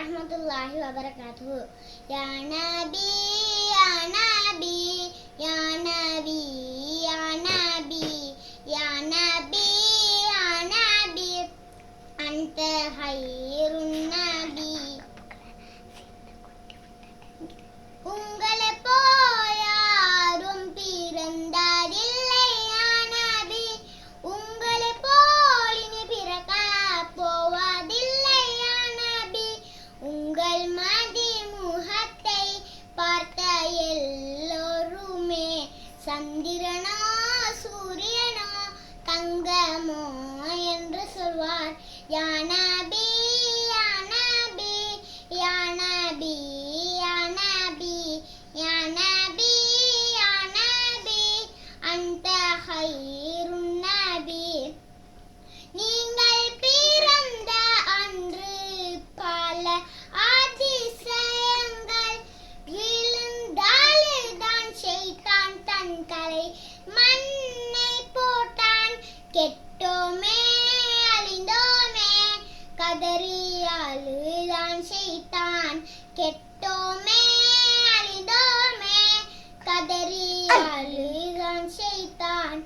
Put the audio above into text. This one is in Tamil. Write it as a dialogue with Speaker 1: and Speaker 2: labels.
Speaker 1: warahmatullahi wabarakatuh. Ya Nabi, ya Nabi, ya Nabi, ya Nabi, ya Nabi, ya Nabi, anta khairun Nabi. உங்களை போல் யாரும் பிறந்ததில்லை யா நபி. உங்களை போல் இனி பிறக்க போவதில்லை யா நபி. உங்கள் மதி முகத்தை பார்த்த எல்லோருமே சந்திரனோ சூரியனோ தங்கமோ என்று சொல்வார். யா நபி, யா நபி, யா நபி, யா நபி, யா நபி, யா நபி, அந்த ஹைருன் நபி. நீங்கள் பிறந்த அன்று பல அதிசயங்கள் விழுந்தால்தான் ஷைத்தான் தன் கலை மண்ணை போட்டான். கெட்டோமே அழிந்தோமே கதறி அழுதான் ஷைத்தான். கெட்டோமே அழிந்தோமே கதறி அழுதான் ஷைத்தான்.